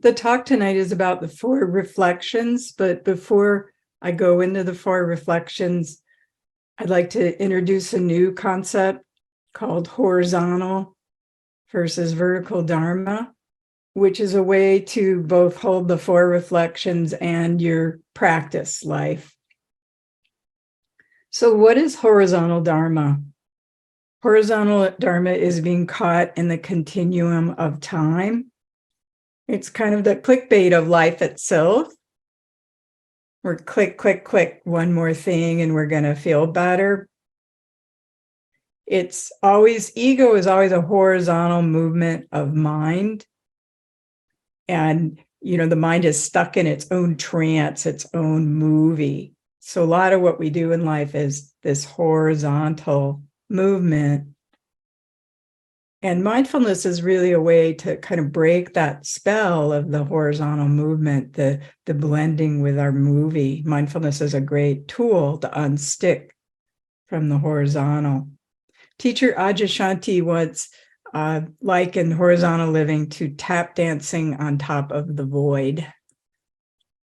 The talk tonight is about the 4 reflections, but before I go into the 4 reflections, I'd like to introduce a new concept called horizontal versus vertical Dharma, which is a way to both hold the 4 reflections and your practice life. So what is horizontal Dharma? Horizontal Dharma is being caught in the continuum of time. It's kind of the clickbait of life itself. We're click, click, click, one more thing, and we're going to feel better. Ego is always a horizontal movement of mind. And, the mind is stuck in its own trance, its own movie. So a lot of what we do in life is this horizontal movement. And mindfulness is really a way to kind of break that spell of the horizontal movement, the blending with our movie. Mindfulness is a great tool to unstick from the horizontal. Teacher Adyashanti once likened horizontal living to tap dancing on top of the void.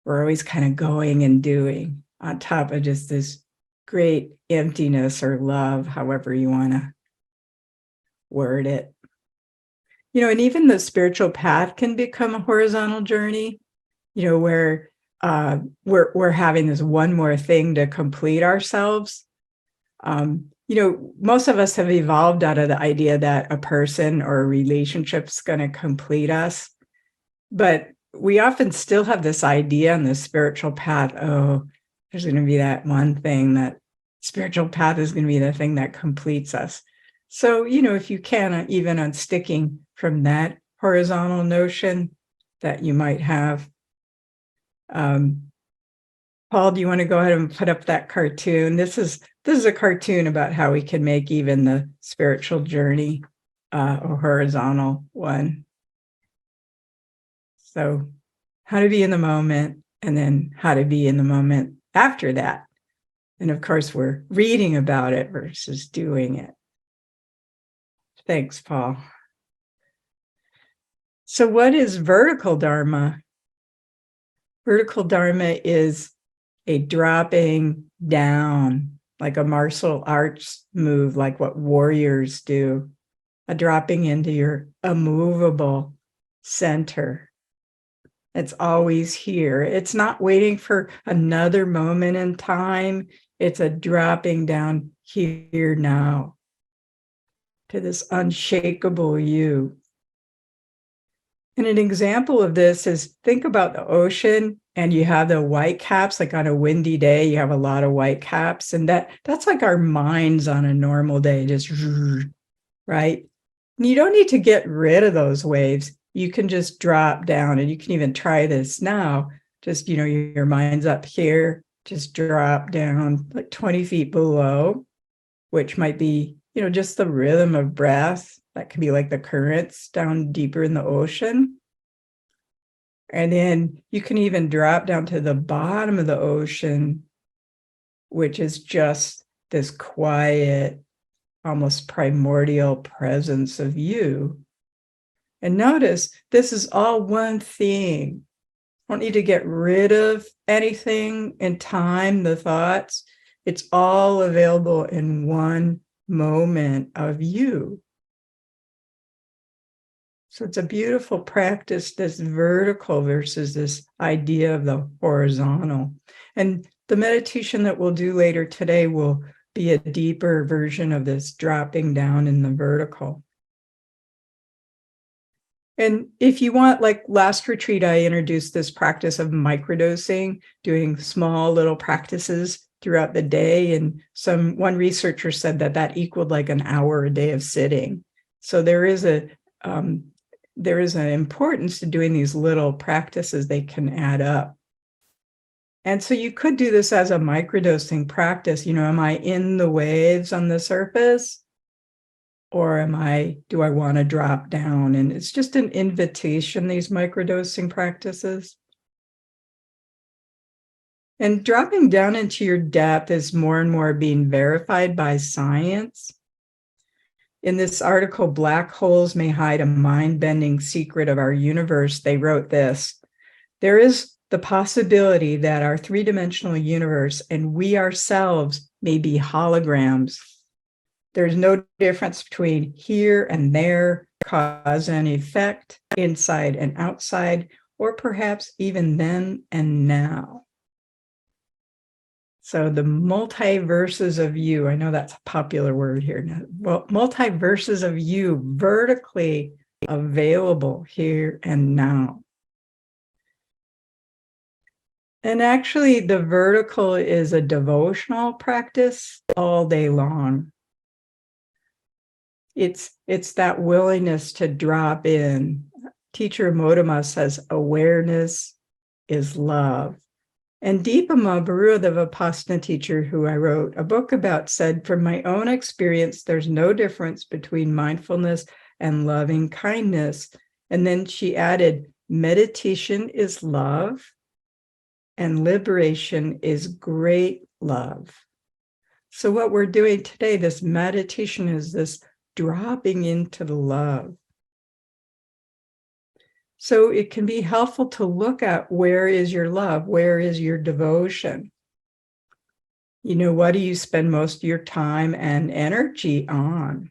We're always kind of going and doing on top of just this great emptiness or love, however you want to word it. And even the spiritual path can become a horizontal journey, where we're having this one more thing to complete ourselves. Most of us have evolved out of the idea that a person or a relationship's going to complete us. But we often still have this idea on the spiritual path, there's going to be that one thing, that spiritual path is going to be the thing that completes us. So, if you can, even unsticking from that horizontal notion that you might have. Paul, do you want to go ahead and put up that cartoon? This is a cartoon about how we can make even the spiritual journey a horizontal one. So how to be in the moment, and then how to be in the moment after that. And of course, we're reading about it versus doing it. Thanks, Paul. So what is vertical Dharma? Vertical Dharma is a dropping down, like a martial arts move, like what warriors do, a dropping into your immovable center. It's always here. It's not waiting for another moment in time. It's a dropping down here now to this unshakable you. And an example of this is, think about the ocean, and you have the white caps, like on a windy day, you have a lot of white caps. And that's like our minds on a normal day, just right. And you don't need to get rid of those waves. You can just drop down, and you can even try this now. Just, your mind's up here, just drop down like 20 feet below, which might be, just the rhythm of breath. That could be like the currents down deeper in the ocean. And then you can even drop down to the bottom of the ocean, which is just this quiet, almost primordial presence of you. And notice, this is all one thing. I don't need to get rid of anything in time, the thoughts. It's all available in one moment of you. So it's a beautiful practice, this vertical versus this idea of the horizontal. And the meditation that we'll do later today will be a deeper version of this dropping down in the vertical. And if you want, like last retreat, I introduced this practice of microdosing, doing small little practices throughout the day. And one researcher said that equaled like an hour a day of sitting. So there is an importance to doing these little practices. They can add up. And so you could do this as a microdosing practice. Am I in the waves on the surface? Or do I want to drop down? And it's just an invitation, these microdosing practices. And dropping down into your depth is more and more being verified by science. In this article, Black Holes May Hide a Mind-Bending Secret of Our Universe, they wrote this: there is the possibility that our three-dimensional universe and we ourselves may be holograms. There's no difference between here and there, cause and effect, inside and outside, or perhaps even then and now. So the multiverses of you, I know that's a popular word here now. Well, multiverses of you, vertically available here and now. And actually, the vertical is a devotional practice all day long. It's that willingness to drop in. Teacher Modama says, awareness is love. And Deepa Mahabarua, the Vipassana teacher who I wrote a book about, said, from my own experience, there's no difference between mindfulness and loving kindness. And then she added, meditation is love and liberation is great love. So what we're doing today, this meditation, is this dropping into the love. So it can be helpful to look at, where is your love? Where is your devotion? You know, what do you spend most of your time and energy on?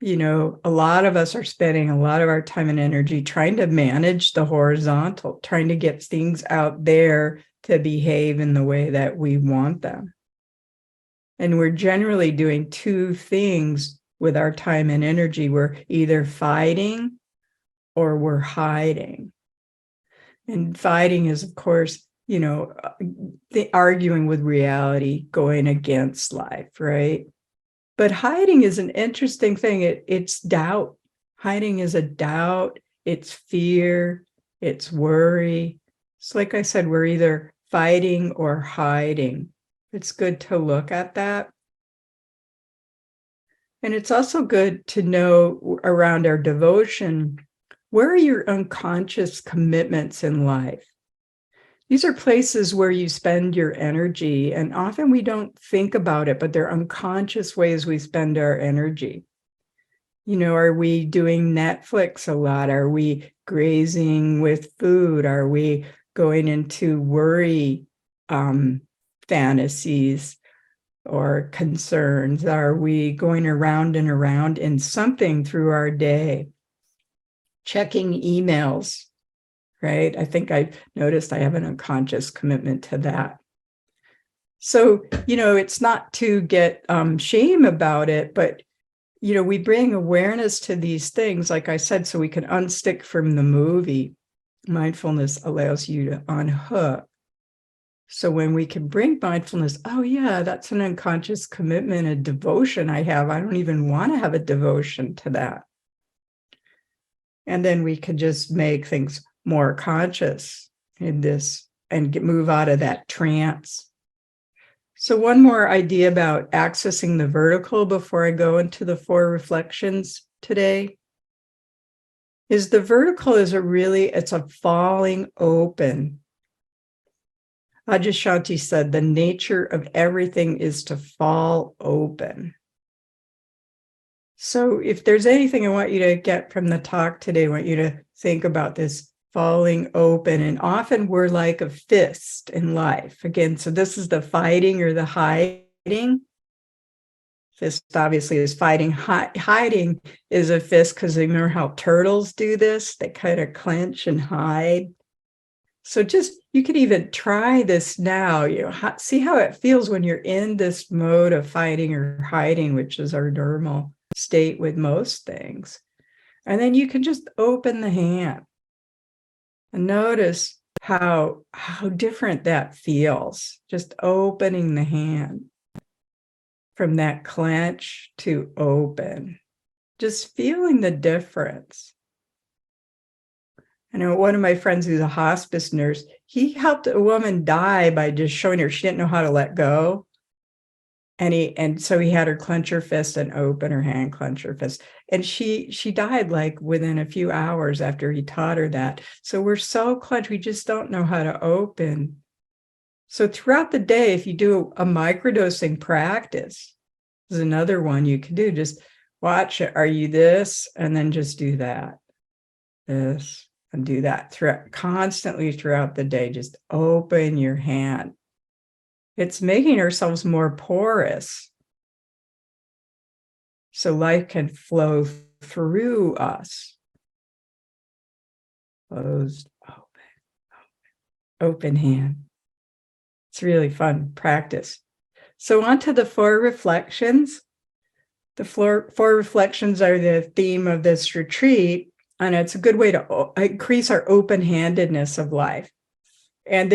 You know, a lot of us are spending a lot of our time and energy trying to manage the horizontal, trying to get things out there to behave in the way that we want them. And we're generally doing two things with our time and energy. We're either fighting or we're hiding. And fighting is, of course, you know, the arguing with reality, going against life, right? But hiding is an interesting thing. It's doubt. Hiding is a doubt. It's fear. It's worry. It's like I said, we're either fighting or hiding. It's good to look at that. And it's also good to know around our devotion, where are your unconscious commitments in life? These are places where you spend your energy, and often we don't think about it, but they're unconscious ways we spend our energy. You know, are we doing Netflix a lot? Are we grazing with food? Are we going into worry fantasies or concerns? Are we going around and around in something through our day? Checking emails, right? I think I've noticed I have an unconscious commitment to that. So, you know, it's not to get shame about it, but, you know, we bring awareness to these things, like I said, so we can unstick from the movie. Mindfulness allows you to unhook. So when we can bring mindfulness, oh yeah, that's an unconscious commitment, a devotion I have. I don't even want to have a devotion to that. And then we can just make things more conscious in this and move out of that trance. So one more idea about accessing the vertical before I go into the 4 reflections today is the vertical is it's a falling open. Adyashanti said, the nature of everything is to fall open. So if there's anything I want you to get from the talk today, I want you to think about this falling open. And often we're like a fist in life. Again, so this is the fighting or the hiding. Fist obviously is fighting. Hiding is a fist, because remember how turtles do this? They kind of clench and hide. So just, you could even try this now, you know, see how it feels when you're in this mode of fighting or hiding, which is our normal state with most things. And then you can just open the hand and notice how different that feels, just opening the hand from that clench to open, just feeling the difference. I know one of my friends who's a hospice nurse, he helped a woman die by just showing her she didn't know how to let go. And so he had her clench her fist and open her hand, clench her fist. And she died like within a few hours after he taught her that. So we're so clenched, we just don't know how to open. So throughout the day, if you do a microdosing practice, is another one you can do. Just watch it. Are you this? And then just do that. This and do that constantly throughout the day. Just open your hand. It's making ourselves more porous so life can flow through us. Closed, open hand. It's really fun practice. So on to the 4 reflections. The 4 reflections are the theme of this retreat, and it's a good way to increase our open-handedness of life. And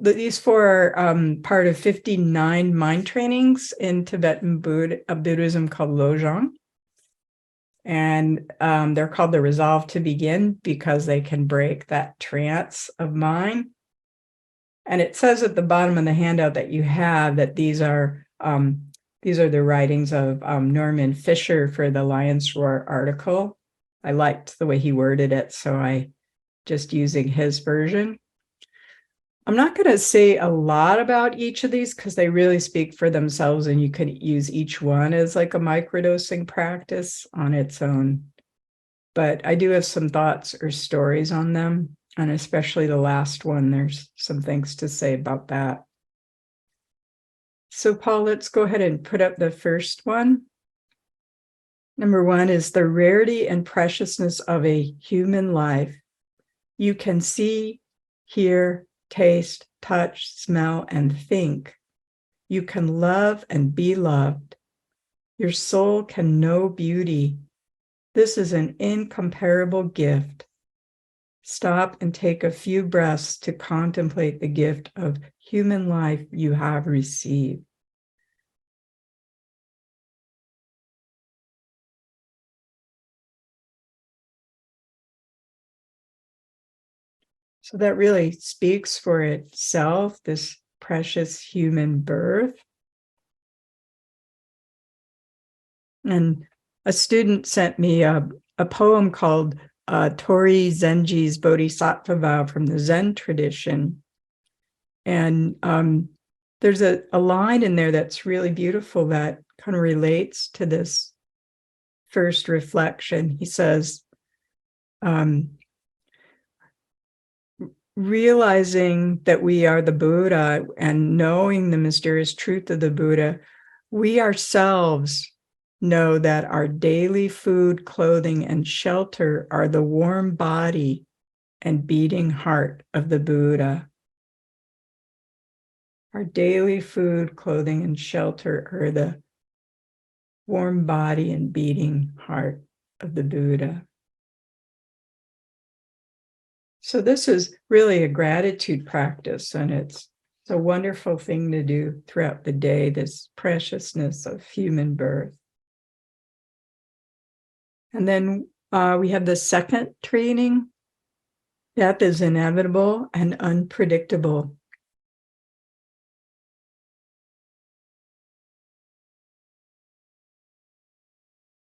these 4 are part of 59 mind trainings in Tibetan Buddhism called Lojong. And they're called the resolve to begin because they can break that trance of mind. And it says at the bottom of the handout that you have that these are the writings of Norman Fisher for the Lion's Roar article. I liked the way he worded it, so I just using his version. I'm not going to say a lot about each of these because they really speak for themselves, and you could use each one as like a microdosing practice on its own. But I do have some thoughts or stories on them, and especially the last one, there's some things to say about that. So Paul, let's go ahead and put up the first one. Number 1 is the rarity and preciousness of a human life. You can see, hear, taste, touch, smell, and think. You can love and be loved. Your soul can know beauty. This is an incomparable gift. Stop and take a few breaths to contemplate the gift of human life you have received. So that really speaks for itself, this precious human birth. And a student sent me a poem called Tori Zenji's Bodhisattva Vow from the Zen tradition. And there's a line in there that's really beautiful that kind of relates to this first reflection. He says, realizing that we are the Buddha and knowing the mysterious truth of the Buddha, we ourselves know that our daily food, clothing, and shelter are the warm body and beating heart of the Buddha. Our daily food, clothing, and shelter are the warm body and beating heart of the Buddha. So this is really a gratitude practice, and it's a wonderful thing to do throughout the day, this preciousness of human birth. And then we have the second training. Death is inevitable and unpredictable.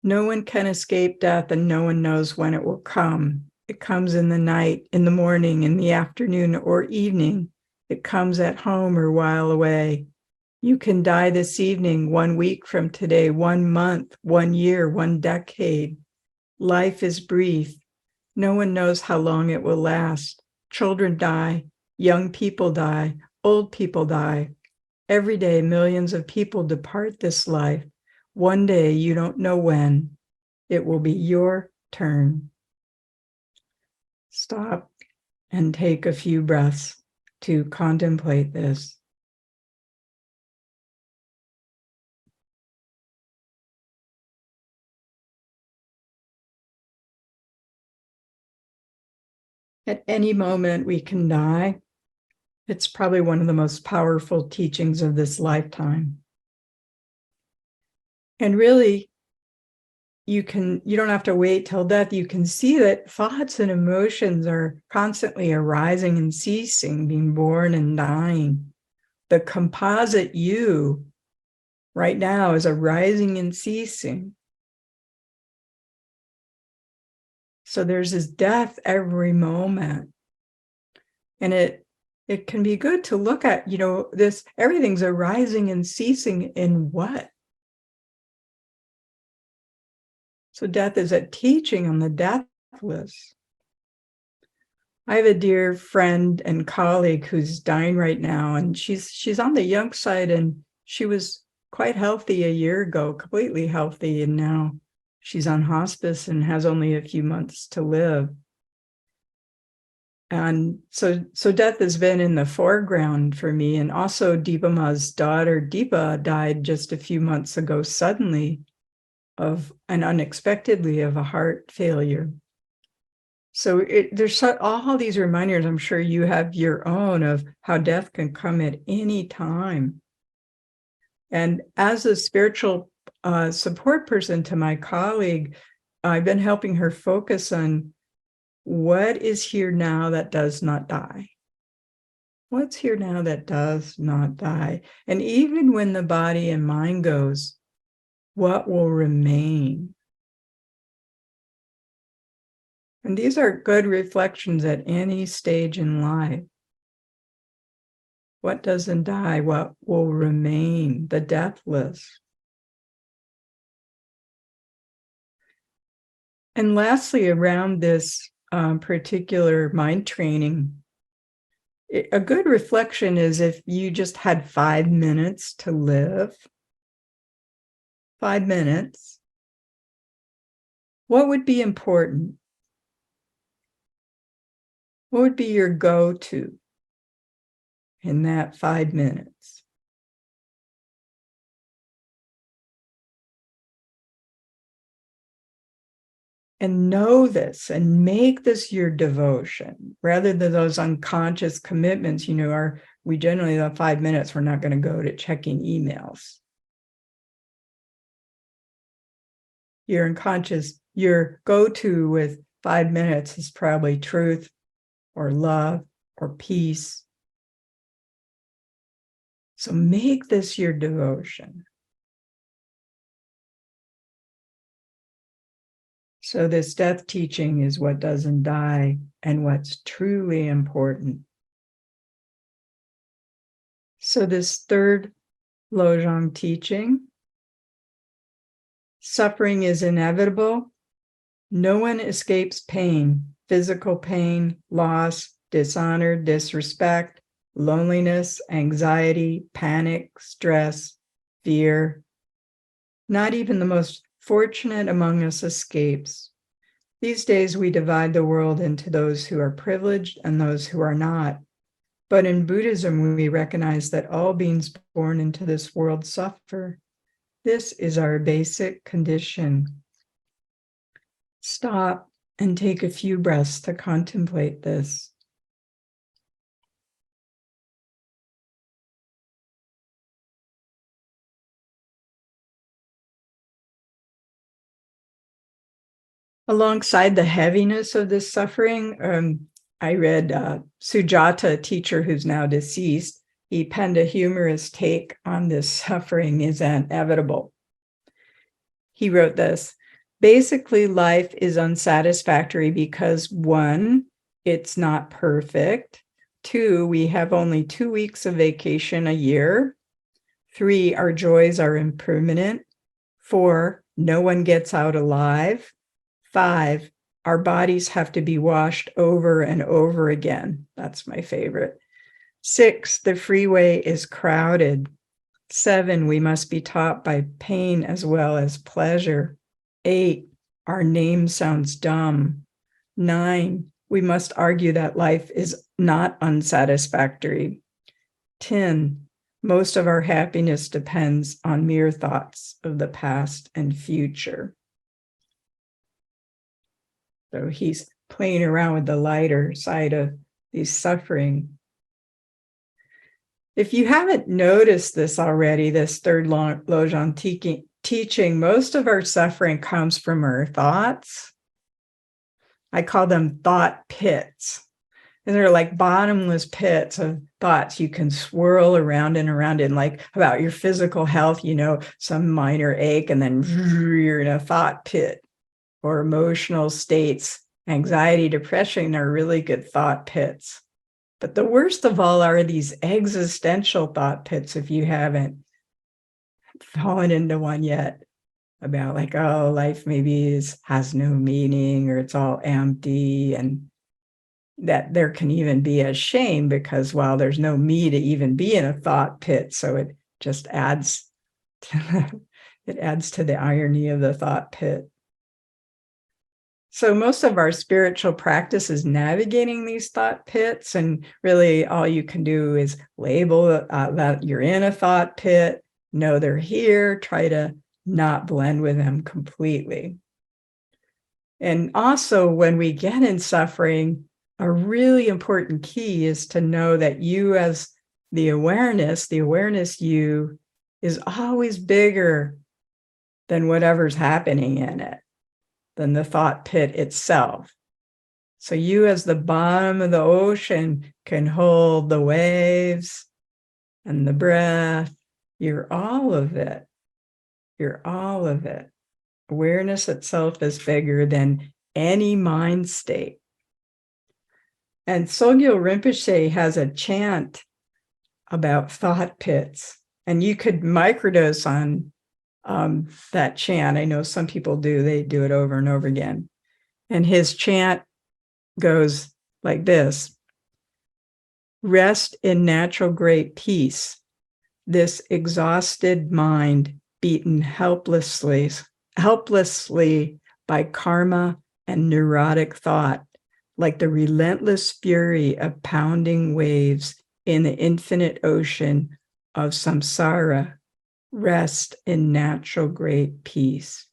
No one can escape death, and no one knows when it will come. It comes in the night, in the morning, in the afternoon, or evening. It comes at home or while away. You can die this evening, 1 week from today, 1 month, 1 year, 1 decade. Life is brief. No one knows how long it will last. Children die, young people die, old people die. Every day, millions of people depart this life. One day, you don't know when. It will be your turn. Stop and take a few breaths to contemplate this. At any moment, we can die. It's probably one of the most powerful teachings of this lifetime. And really, you don't have to wait till death. You can see that thoughts and emotions are constantly arising and ceasing, being born and dying. The composite you right now is arising and ceasing. So there's this death every moment. And it can be good to look at, this, everything's arising and ceasing in what? So death is a teaching on the deathless. I have a dear friend and colleague who's dying right now, and she's on the young side, and she was quite healthy a year ago, completely healthy, and now she's on hospice and has only a few months to live. And so death has been in the foreground for me. And also Deepama's daughter, Deepa, died just a few months ago suddenly unexpectedly of a heart failure. So there's all these reminders. I'm sure you have your own of how death can come at any time. And as a spiritual support person to my colleague, I've been helping her focus on what is here now that does not die. What's here now that does not die? And even when the body and mind goes, what will remain? And these are good reflections at any stage in life. What doesn't die? What will remain? The deathless. And lastly, around this particular mind training, a good reflection is if you just had 5 minutes to live, 5 minutes, what would be important? What would be your go-to in that 5 minutes? And know this and make this your devotion rather than those unconscious commitments. We generally, the 5 minutes, we're not going to go to checking emails. Your unconscious, your go-to with 5 minutes is probably truth or love or peace. So make this your devotion. So this death teaching is what doesn't die and what's truly important. So this third Lojong teaching, suffering is inevitable. No one escapes pain, physical pain, loss, dishonor, disrespect, loneliness, anxiety, panic, stress, fear. Not even the most fortunate among us escapes. These days, we divide the world into those who are privileged and those who are not. But in Buddhism, we recognize that all beings born into this world suffer. This is our basic condition. Stop and take a few breaths to contemplate this. Alongside the heaviness of this suffering, I read Sujata, a teacher who's now deceased. He penned a humorous take on this suffering is inevitable. He wrote this: basically, life is unsatisfactory because 1, it's not perfect. 2, we have only 2 weeks of vacation a year. 3, our joys are impermanent. 4, no one gets out alive. 5, our bodies have to be washed over and over again. That's my favorite. 6, the freeway is crowded. 7, we must be taught by pain as well as pleasure. 8, our name sounds dumb. 9, we must argue that life is not unsatisfactory. 10, most of our happiness depends on mere thoughts of the past and future. So he's playing around with the lighter side of the suffering. If you haven't noticed this already, this third Lojong teaching, most of our suffering comes from our thoughts. I call them thought pits. And they're like bottomless pits of thoughts you can swirl around and around in, like about your physical health, some minor ache, and then you're in a thought pit. Or emotional states, anxiety, depression are really good thought pits. But the worst of all are these existential thought pits, if you haven't fallen into one yet. about like, oh, life maybe has no meaning or it's all empty, and that there can even be a shame because, well, there's no me to even be in a thought pit. So it just adds to, it adds to the irony of the thought pit. So most of our spiritual practice is navigating these thought pits, and really all you can do is label that you're in a thought pit, know they're here, try to not blend with them completely. And also when we get in suffering, a really important key is to know that you as the awareness you is always bigger than whatever's happening in it, than the thought pit itself. So you as the bottom of the ocean can hold the waves and the breath. You're all of it. You're all of it. Awareness itself is bigger than any mind state. And Sogyal Rinpoche has a chant about thought pits, and you could microdose on that chant. I know some people do. They do it over and over again. And his chant goes like this: rest in natural great peace, this exhausted mind beaten helplessly by karma and neurotic thought, like the relentless fury of pounding waves in the infinite ocean of samsara. Rest in natural great peace,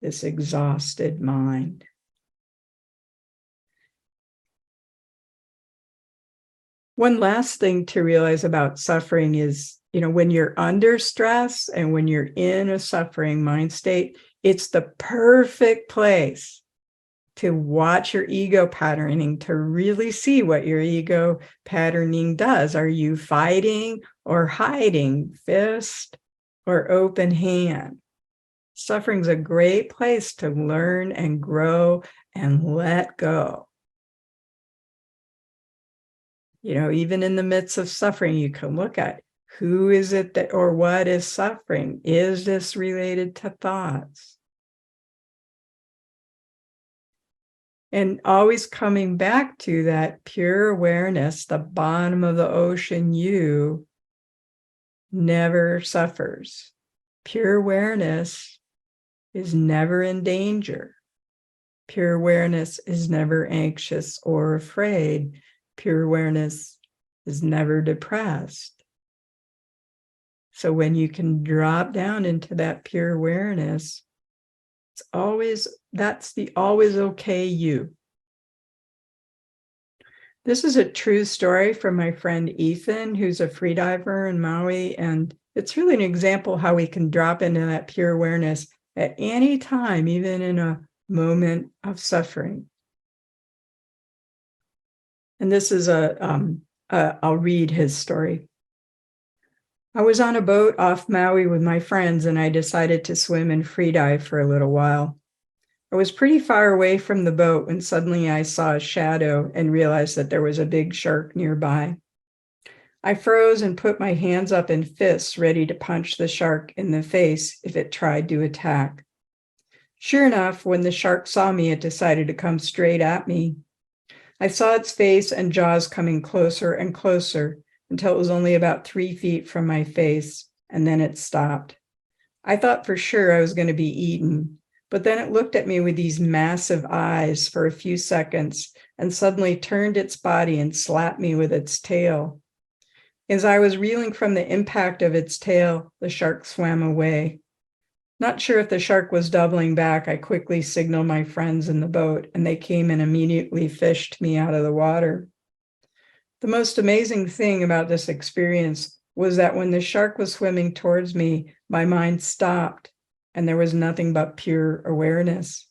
this exhausted mind. One last thing to realize about suffering is, when you're under stress and when you're in a suffering mind state, it's the perfect place to watch your ego patterning, to really see what your ego patterning does. Are you fighting or hiding, fist or open hand? Suffering's a great place to learn and grow and let go. Even in the midst of suffering, you can look at who is it that, or what is suffering? Is this related to thoughts? And always coming back to that pure awareness, the bottom of the ocean, you never suffers. Pure awareness is never in danger. Pure awareness is never anxious or afraid. Pure awareness is never depressed. So when you can drop down into that pure awareness, that's the always okay you. This is a true story from my friend Ethan, who's a freediver in Maui. And it's really an example how we can drop into that pure awareness at any time, even in a moment of suffering. And this is I'll read his story. I was on a boat off Maui with my friends, and I decided to swim and freedive for a little while. I was pretty far away from the boat when suddenly I saw a shadow and realized that there was a big shark nearby. I froze and put my hands up in fists, ready to punch the shark in the face if it tried to attack. Sure enough, when the shark saw me, it decided to come straight at me. I saw its face and jaws coming closer and closer until it was only about 3 feet from my face, and then it stopped. I thought for sure I was going to be eaten, but then it looked at me with these massive eyes for a few seconds and suddenly turned its body and slapped me with its tail. As I was reeling from the impact of its tail, the shark swam away. Not sure if the shark was doubling back, I quickly signaled my friends in the boat, and they came and immediately fished me out of the water. The most amazing thing about this experience was that when the shark was swimming towards me, my mind stopped, and there was nothing but pure awareness.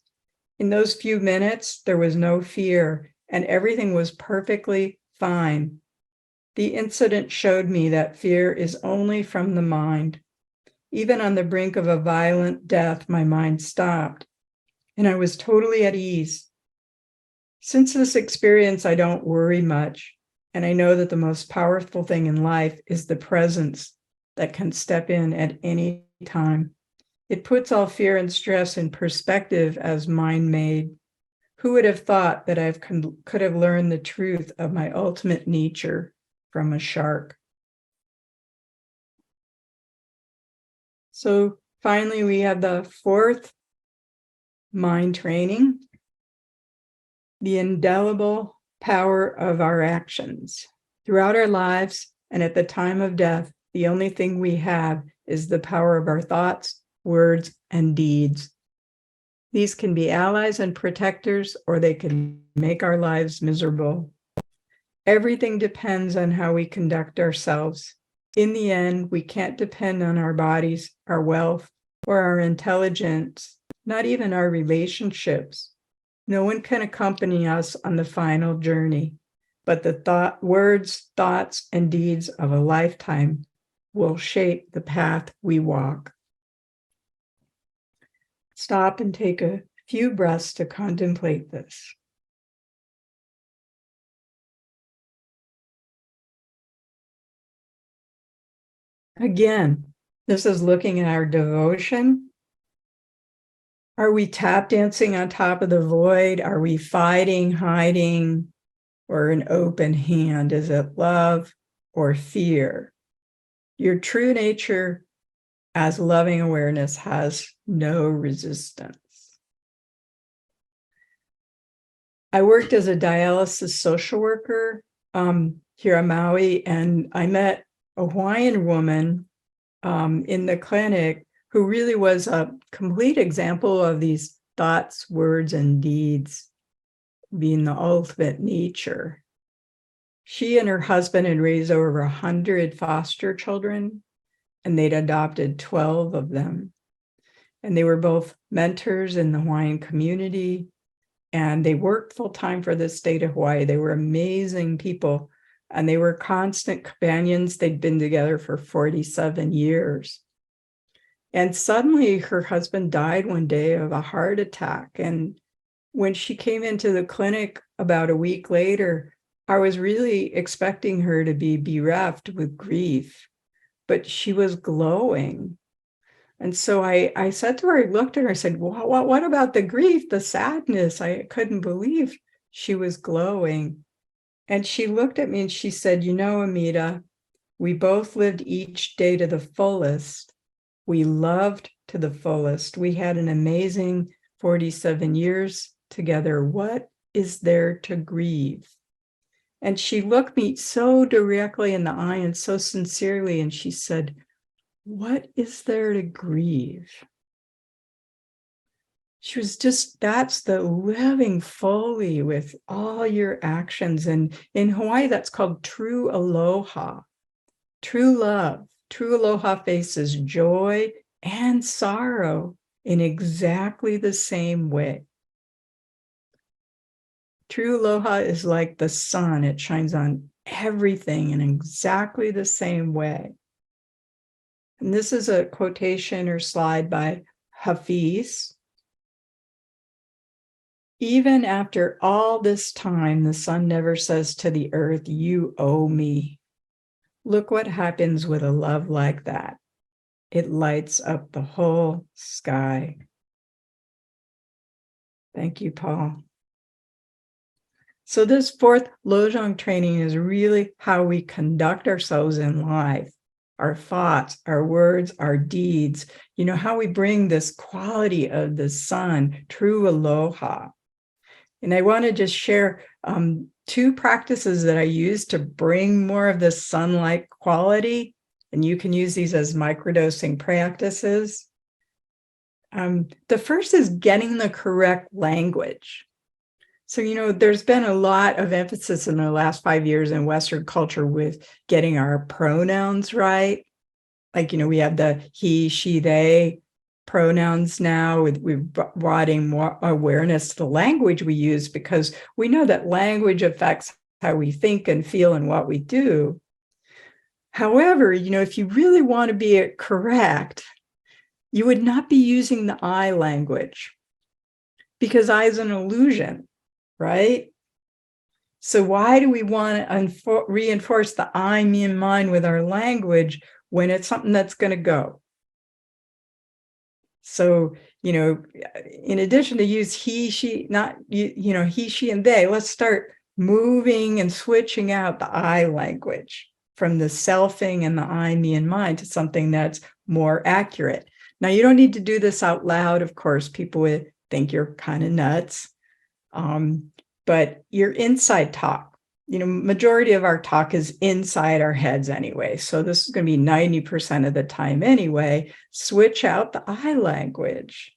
In those few minutes, there was no fear, and everything was perfectly fine. The incident showed me that fear is only from the mind. Even on the brink of a violent death, my mind stopped, and I was totally at ease. Since this experience, I don't worry much, and I know that the most powerful thing in life is the presence that can step in at any time. It puts all fear and stress in perspective as mind-made. Who would have thought that I could have learned the truth of my ultimate nature from a shark? So finally, we have the fourth mind training, the indelible power of our actions. Throughout our lives and at the time of death, the only thing we have is the power of our thoughts, words, and deeds. These can be allies and protectors, or they can make our lives miserable. Everything depends on how we conduct ourselves. In the end, we can't depend on our bodies, our wealth, or our intelligence, not even our relationships. No one can accompany us on the final journey, but the words, thoughts, and deeds of a lifetime will shape the path we walk. Stop and take a few breaths to contemplate this. Again, this is looking at our devotion. Are we tap dancing on top of the void? Are we fighting, hiding, or an open hand? Is it love or fear? Your true nature as loving awareness has no resistance. I worked as a dialysis social worker here on Maui, and I met a Hawaiian woman in the clinic who really was a complete example of these thoughts, words, and deeds being the ultimate nature. She and her husband had raised over 100 foster children, and they'd adopted 12 of them. And they were both mentors in the Hawaiian community, and they worked full-time for the state of Hawaii. They were amazing people, and they were constant companions. They'd been together for 47 years. And suddenly her husband died one day of a heart attack. And when she came into the clinic about a week later, I was really expecting her to be bereft with grief, but she was glowing. And so I said to her, I looked at her, I said, what about the grief, the sadness? I couldn't believe she was glowing. And she looked at me and she said, you know, Amita, we both lived each day to the fullest. We loved to the fullest. We had an amazing 47 years together. What is there to grieve? And she looked me so directly in the eye and so sincerely, and she said, what is there to grieve? She was just, that's the living fully with all your actions. And in Hawaii, that's called true aloha, true love. True aloha faces joy and sorrow in exactly the same way. True aloha is like the sun. It shines on everything in exactly the same way. And this is a quotation or slide by Hafiz. Even after all this time, the sun never says to the earth, you owe me. Look what happens with a love like that. It lights up the whole sky. Thank you, Paul. So this fourth Lojong training is really how we conduct ourselves in life. Our thoughts, our words, our deeds, you know, how we bring this quality of the sun, true aloha. And I want to just share two practices that I use to bring more of the sun-like quality. And you can use these as microdosing practices. The first is getting the correct language. So, you know, there's been a lot of emphasis in the last 5 years in Western culture with getting our pronouns right. Like, you know, we have the he, she, they pronouns now. We've brought in more awareness to the language we use because we know that language affects how we think and feel and what we do. However, you know, if you really want to be correct, you would not be using the I language because I is an illusion, right? So why do we want to reinforce the I, me, and mine with our language when it's something that's going to go? So, in addition to use he, she, not, he, she, and they, let's start moving and switching out the I language from the selfing and the I, me, and mine to something that's more accurate. Now, you don't need to do this out loud. Of course, people would think you're kind of nuts. But your inside talk, majority of our talk is inside our heads anyway. So this is going to be 90% of the time anyway. Switch out the I language.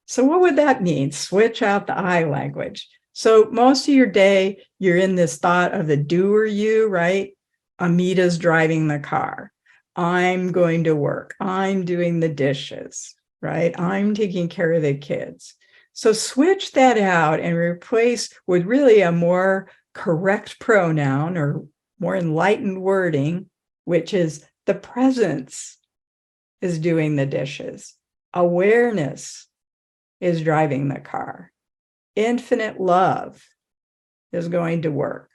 So what would that mean? Switch out the I language. So most of your day, you're in this thought of the doer you, right? Amita's driving the car. I'm going to work. I'm doing the dishes, right? I'm taking care of the kids. So switch that out and replace with really a more correct pronoun or more enlightened wording, which is the presence is doing the dishes. Awareness is driving the car. Infinite love is going to work.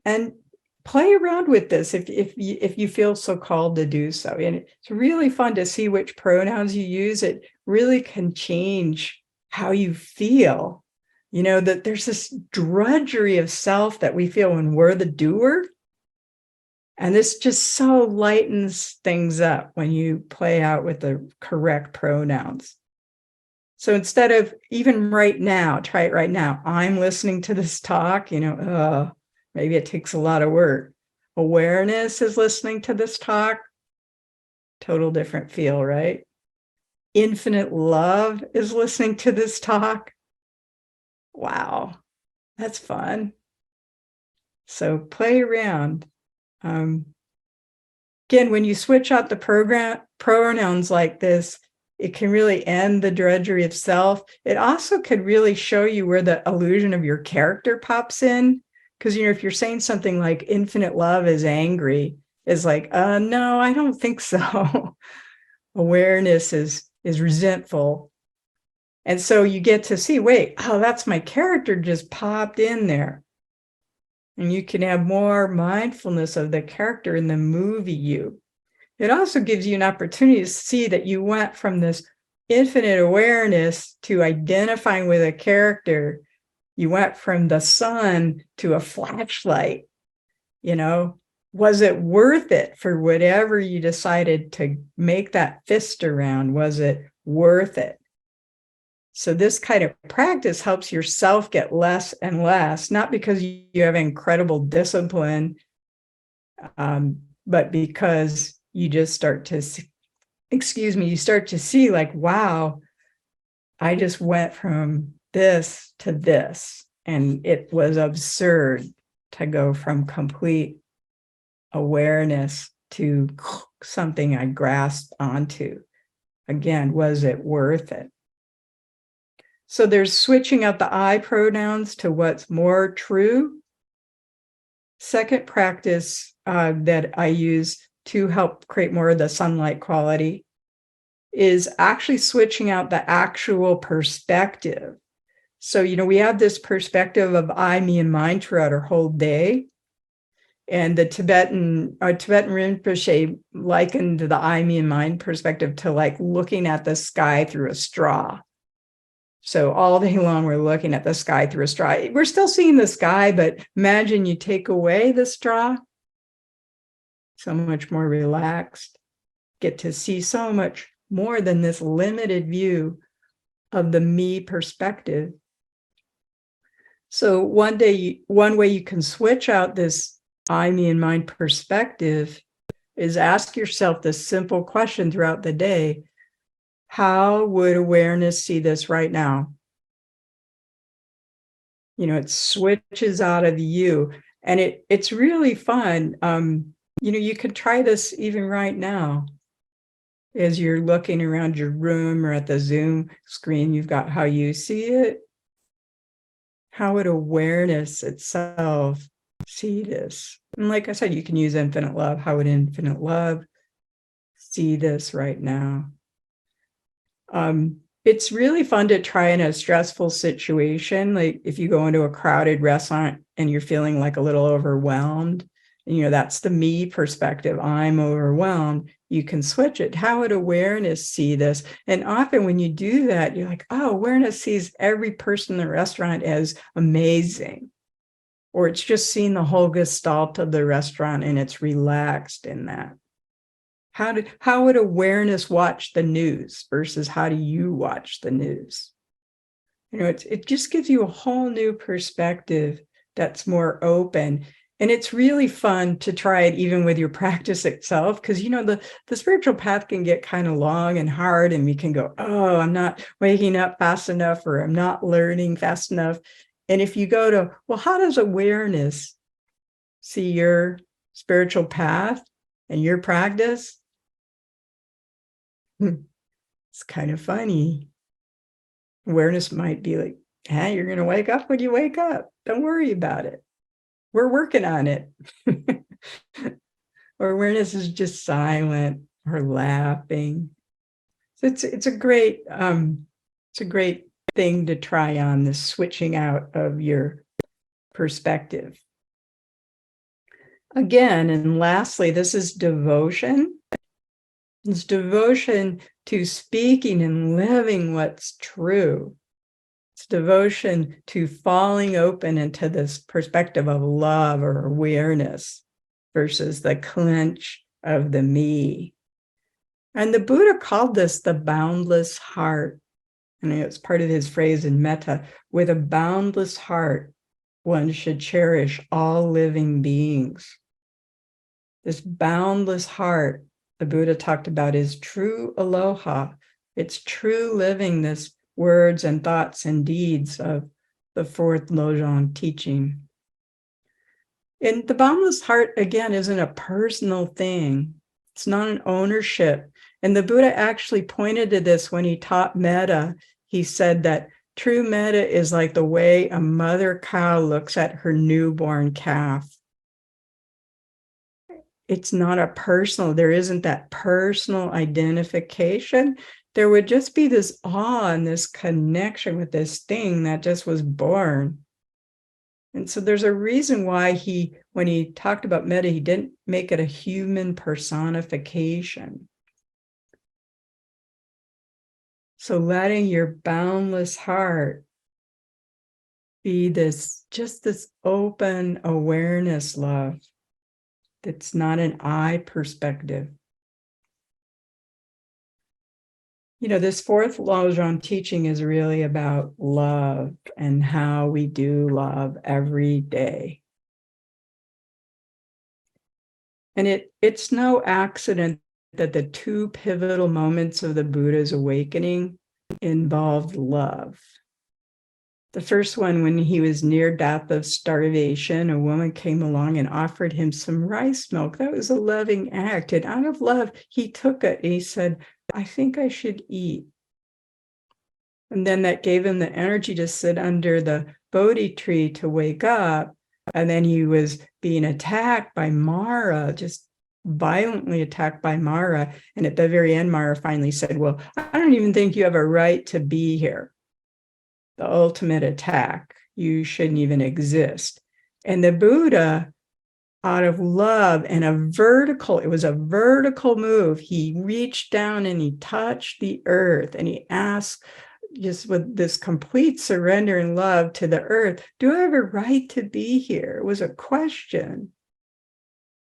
And play around with this if you feel so called to do so. And it's really fun to see which pronouns you use. It really can change how you feel. That there's this drudgery of self that we feel when we're the doer. And this just so lightens things up when you play out with the correct pronouns. So instead of even right now, try it right now. I'm listening to this talk, maybe it takes a lot of work. Awareness is listening to this talk. Total different feel, right? Infinite love is listening to this talk. Wow, that's fun. So play around. Again, when you switch out the pronouns like this, it can really end the drudgery of self. It also could really show you where the illusion of your character pops in. Because, if you're saying something like infinite love is angry, is like, no, I don't think so. Awareness is resentful. And so you get to see, wait, that's my character just popped in there. And you can have more mindfulness of the character in the movie you. It also gives you an opportunity to see that you went from this infinite awareness to identifying with a character. You went from the sun to a flashlight. Was it worth it for whatever you decided to make that fist around? Was it worth it? So this kind of practice helps yourself get less and less, not because you have incredible discipline, but because you just start to, you start to see like, wow, I just went from this to this. And it was absurd to go from complete awareness to something I grasped onto. Again, was it worth it? So there's switching out the I pronouns to what's more true. Second practice that I use to help create more of the sunlight quality is actually switching out the actual perspective. So, we have this perspective of I, me, and mine throughout our whole day. And the Tibetan Rinpoche likened the I, me, and mine perspective to like looking at the sky through a straw. So all day long, we're looking at the sky through a straw. We're still seeing the sky, but imagine you take away the straw. So much more relaxed. Get to see so much more than this limited view of the me perspective. So one way you can switch out this I, me, and mine perspective is ask yourself this simple question throughout the day. How would awareness see this right now? It switches out of you. And it's really fun. You could try this even right now. As you're looking around your room or at the Zoom screen, you've got how you see it. How would awareness itself see this? And like I said, you can use infinite love. How would infinite love see this right now? It's really fun to try in a stressful situation. Like if you go into a crowded restaurant and you're feeling like a little overwhelmed, That's the me perspective. I'm overwhelmed. You can switch it. How would awareness see this? And often when you do that, you're like, oh, awareness sees every person in the restaurant as amazing. Or it's just seeing the whole gestalt of the restaurant and it's relaxed in that. How would awareness watch the news versus how do you watch the news? It just gives you a whole new perspective that's more open. And it's really fun to try it even with your practice itself, because, the spiritual path can get kind of long and hard, and we can go, oh, I'm not waking up fast enough, or I'm not learning fast enough. And if you go to, well, how does awareness see your spiritual path and your practice? It's kind of funny. Awareness might be like, hey, you're going to wake up when you wake up. Don't worry about it. We're working on it. Or awareness is just silent or laughing. So it's a great thing to try on, this switching out of your perspective. Again, and lastly, this is devotion. It's devotion to speaking and living what's true. It's devotion to falling open into this perspective of love or awareness versus the clench of the me. And the Buddha called this the boundless heart. And it's part of his phrase in metta, with a boundless heart, one should cherish all living beings. This boundless heart, the Buddha talked about, is true aloha. It's true living, this words and thoughts and deeds of the fourth Lojong teaching. And the boundless heart, again, isn't a personal thing. It's not an ownership. And the Buddha actually pointed to this when he taught metta. He said that true metta is like the way a mother cow looks at her newborn calf. It's not a personal, there isn't that personal identification. There would just be this awe and this connection with this thing that just was born. And so there's a reason why when he talked about metta, he didn't make it a human personification. So letting your boundless heart be this open awareness love. That's not an I perspective. This fourth Lojong teaching is really about love and how we do love every day. And it's no accident that the two pivotal moments of the Buddha's awakening involved love. The first one, when he was near death of starvation, a woman came along and offered him some rice milk. That was a loving act. And out of love, he took it and he said, I think I should eat. And then that gave him the energy to sit under the Bodhi tree to wake up. And then he was being attacked by Mara, just violently attacked by Mara. And at the very end, Mara finally said, well, I don't even think you have a right to be here. The ultimate attack. You shouldn't even exist. And the Buddha, out of love and it was a vertical move. He reached down and he touched the earth and he asked, just with this complete surrender and love to the earth, do I have a right to be here? It was a question.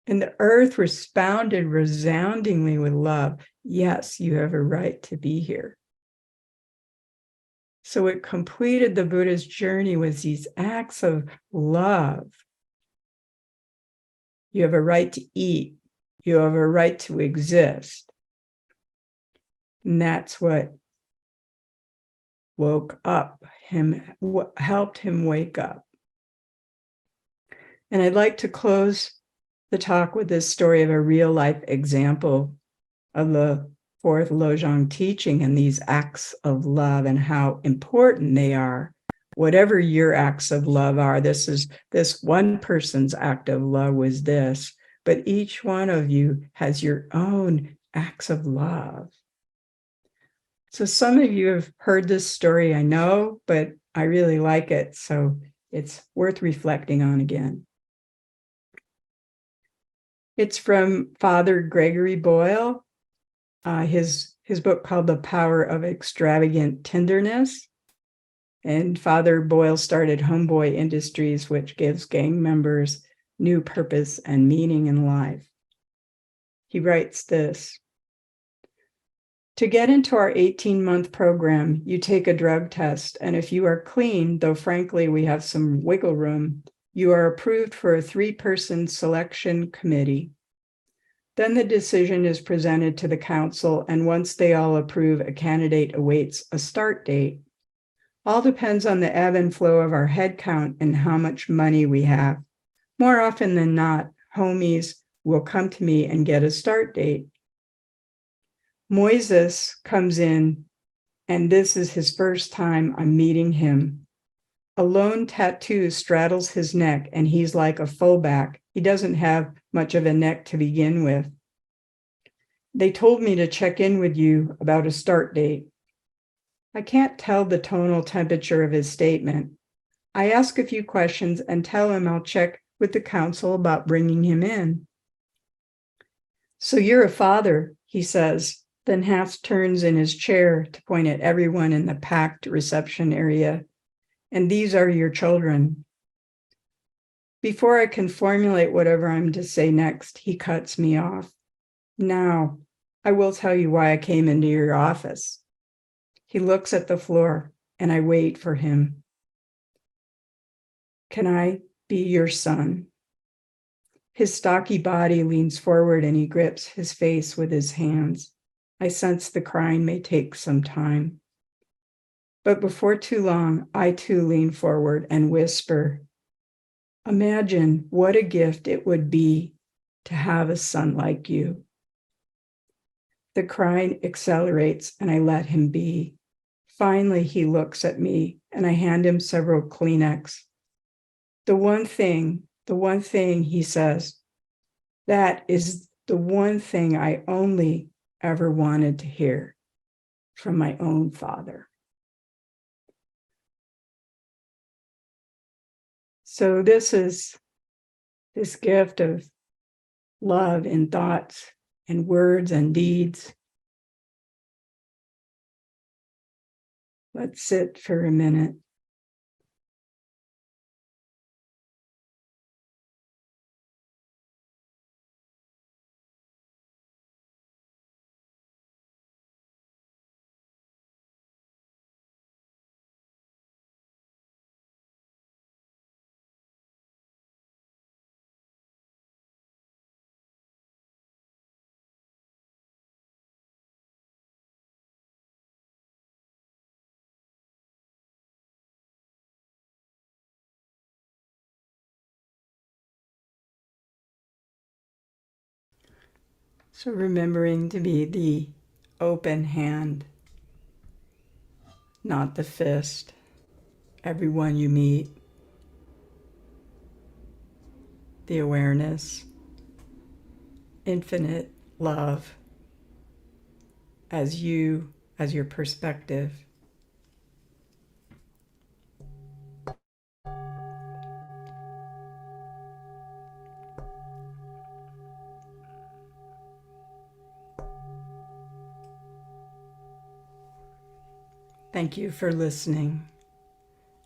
And the earth responded resoundingly with love. Yes, you have a right to be here. So it completed the Buddha's journey with these acts of love. You have a right to eat. You have a right to exist. And that's what helped him wake up. And I'd like to close the talk with this story of a real life example of the fourth Lojong teaching and these acts of love and how important they are. Whatever your acts of love are, this one person's act of love was this, but each one of you has your own acts of love. So some of you have heard this story, I know, but I really like it, so it's worth reflecting on again. It's from Father Gregory Boyle, his book called The Power of Extravagant Tenderness. And Father Boyle started Homeboy Industries, which gives gang members new purpose and meaning in life. He writes this: to get into our 18-month program, you take a drug test, and if you are clean, though frankly we have some wiggle room, you are approved for a 3-person selection committee. Then the decision is presented to the council, and once they all approve, a candidate awaits a start date. All depends on the ebb and flow of our head count and how much money we have. More often than not, homies will come to me and get a start date. Moises comes in, and this is his first time I'm meeting him. A lone tattoo straddles his neck, and he's like a fullback. He doesn't have much of a neck to begin with. They told me to check in with you about a start date. I can't tell the tonal temperature of his statement. I ask a few questions and tell him I'll check with the council about bringing him in. So you're a father, he says, then half turns in his chair to point at everyone in the packed reception area. And these are your children. Before I can formulate whatever I'm to say next, he cuts me off. Now, I will tell you why I came into your office. He looks at the floor, and I wait for him. Can I be your son? His stocky body leans forward, and he grips his face with his hands. I sense the crying may take some time. But before too long, I too lean forward and whisper, imagine what a gift it would be to have a son like you. The crying accelerates, and I let him be. Finally, he looks at me, and I hand him several Kleenex. The one thing, he says, that is the one thing I only ever wanted to hear from my own father. So this is this gift of love in thoughts and words and deeds. Let's sit for a minute. So remembering to be the open hand, not the fist. Everyone you meet, the awareness, infinite love as you, as your perspective. Thank you for listening.